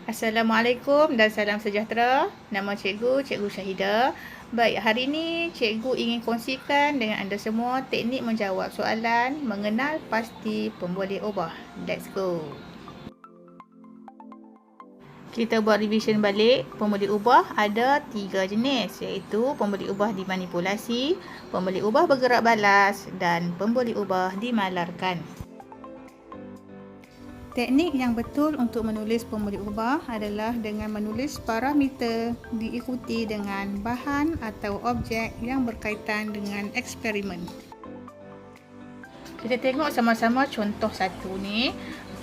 Assalamualaikum dan salam sejahtera. Nama Cikgu Syahidah. Baik, hari ini Cikgu ingin kongsikan dengan anda semua teknik menjawab soalan mengenal pasti pemboleh ubah. Let's go. Kita buat revision balik. Pemboleh ubah ada 3 jenis, iaitu pemboleh ubah dimanipulasi, pemboleh ubah bergerak balas dan pemboleh ubah dimalarkan. Teknik yang betul untuk menulis pemboleh ubah adalah dengan menulis parameter diikuti dengan bahan atau objek yang berkaitan dengan eksperimen. Kita tengok sama-sama contoh satu ni.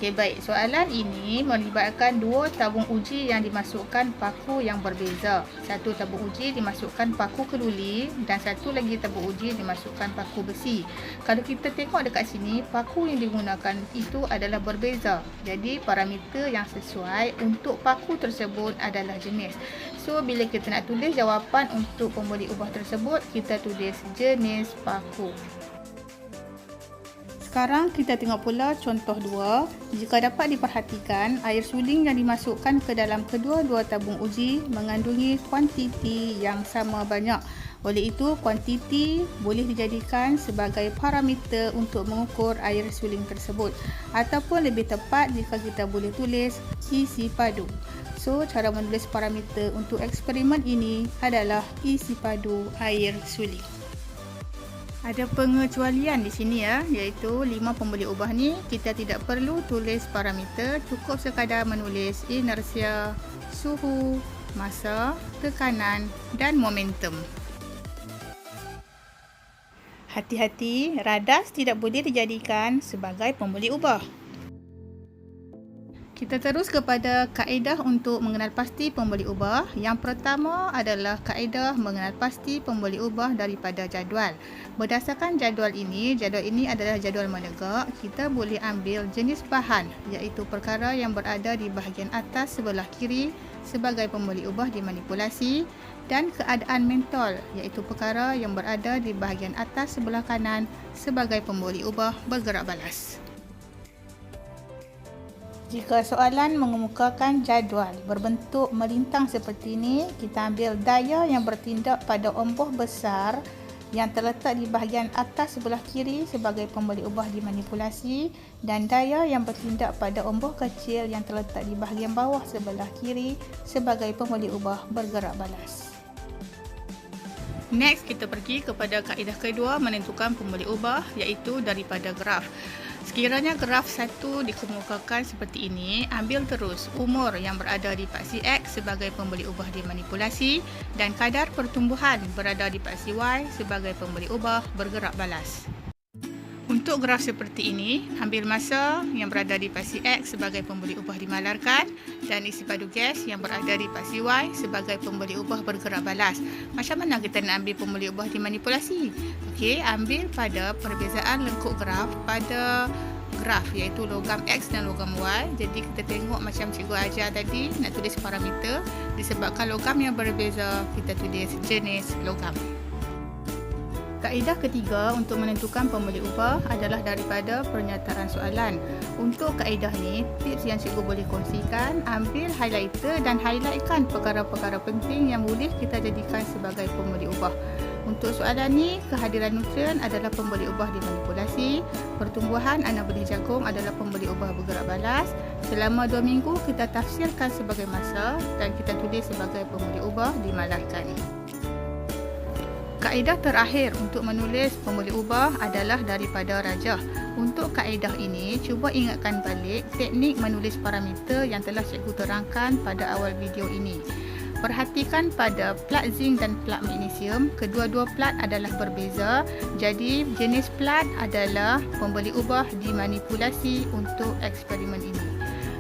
Okey, baik. Soalan ini melibatkan 2 tabung uji yang dimasukkan paku yang berbeza. Satu tabung uji dimasukkan paku keduli dan satu lagi tabung uji dimasukkan paku besi. Kalau kita tengok dekat sini, paku yang digunakan itu adalah berbeza. Jadi, parameter yang sesuai untuk paku tersebut adalah jenis. So, bila kita nak tulis jawapan untuk pemboleh ubah tersebut, kita tulis jenis paku. Sekarang kita tengok pula contoh 2. Jika dapat diperhatikan, air suling yang dimasukkan ke dalam kedua-dua tabung uji mengandungi kuantiti yang sama banyak. Oleh itu, kuantiti boleh dijadikan sebagai parameter untuk mengukur air suling tersebut. Ataupun lebih tepat jika kita boleh tulis isi padu. So, cara menulis parameter untuk eksperimen ini adalah isi padu air suling. Ada pengecualian di sini ya, iaitu 5 pemboleh ubah ni kita tidak perlu tulis parameter, cukup sekadar menulis inersia, suhu, masa, tekanan dan momentum. Hati-hati, radas tidak boleh dijadikan sebagai pemboleh ubah. Kita terus kepada kaedah untuk mengenal pasti pemboleh ubah. Yang pertama adalah kaedah mengenal pasti pemboleh ubah daripada jadual. Berdasarkan jadual ini adalah jadual menegak. Kita boleh ambil jenis bahan, iaitu perkara yang berada di bahagian atas sebelah kiri sebagai pemboleh ubah dimanipulasi, dan keadaan mentol, iaitu perkara yang berada di bahagian atas sebelah kanan sebagai pemboleh ubah bergerak balas. Jika soalan mengemukakan jadual berbentuk melintang seperti ini, kita ambil daya yang bertindak pada omboh besar yang terletak di bahagian atas sebelah kiri sebagai pemboleh ubah dimanipulasi dan daya yang bertindak pada omboh kecil yang terletak di bahagian bawah sebelah kiri sebagai pemboleh ubah bergerak balas. Next, kita pergi kepada kaedah kedua menentukan pemboleh ubah, iaitu daripada graf. Sekiranya graf 1 dikemukakan seperti ini, ambil terus umur yang berada di paksi X sebagai pemboleh ubah dimanipulasi dan kadar pertumbuhan berada di paksi Y sebagai pemboleh ubah bergerak balas. Untuk graf seperti ini, ambil masa yang berada di paksi X sebagai pemboleh ubah dimalarkan dan isi padu gas yang berada di paksi Y sebagai pemboleh ubah bergerak balas. Macam mana kita nak ambil pemboleh ubah dimanipulasi? Okey, ambil pada perbezaan lengkuk graf pada graf, iaitu logam X dan logam Y. Jadi kita tengok macam cikgu ajar tadi, nak tulis parameter. Disebabkan logam yang berbeza, kita tulis jenis logam. Kaedah ketiga untuk menentukan pemboleh ubah adalah daripada pernyataan soalan. Untuk kaedah ni, tips yang cikgu boleh kongsikan, ambil highlighter dan highlightkan perkara-perkara penting yang boleh kita jadikan sebagai pemboleh ubah. Untuk soalan ni, kehadiran nutrien adalah pemboleh ubah dimanipulasi, pertumbuhan anak benih jagung adalah pemboleh ubah bergerak balas. Selama 2 minggu kita tafsirkan sebagai masa dan kita tulis sebagai pemboleh ubah dimalarkan. Kaedah terakhir untuk menulis pemboleh ubah adalah daripada rajah. Untuk kaedah ini, cuba ingatkan balik teknik menulis parameter yang telah cikgu terangkan pada awal video ini. Perhatikan pada plat zinc dan plat magnesium, kedua-dua plat adalah berbeza. Jadi, jenis plat adalah pemboleh ubah dimanipulasi untuk eksperimen ini.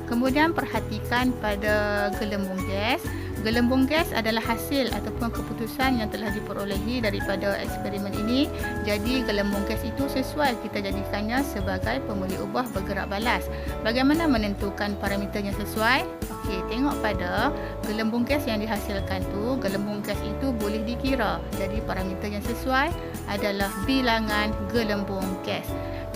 Kemudian perhatikan pada gelembung gas. Gelembung gas adalah hasil ataupun keputusan yang telah diperolehi daripada eksperimen ini. Jadi gelembung gas itu sesuai kita jadikannya sebagai pemboleh ubah bergerak balas. Bagaimana menentukan parameter yang sesuai? Okey, tengok pada gelembung gas yang dihasilkan tu, gelembung gas itu boleh dikira. Jadi parameter yang sesuai adalah bilangan gelembung gas.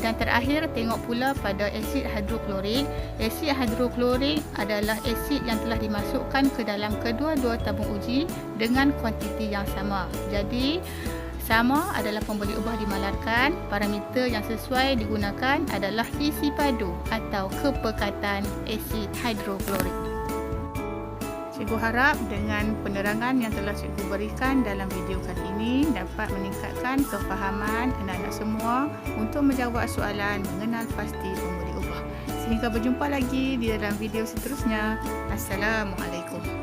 Dan terakhir, tengok pula pada asid hidroklorik. Asid hidroklorik adalah asid yang telah dimasukkan ke dalam kedua-dua tabung uji dengan kuantiti yang sama. Jadi, sama adalah pembuli ubah dimalarkan. Parameter yang sesuai digunakan adalah isi padu atau kepekatan asid hidroklorik. Cikgu harap dengan penerangan yang telah cikgu berikan dalam video kali ini dapat meningkatkan kefahaman anak-anak semua untuk menjawab soalan mengenal pasti pembuli ubah. Sehingga berjumpa lagi di dalam video seterusnya. Assalamualaikum.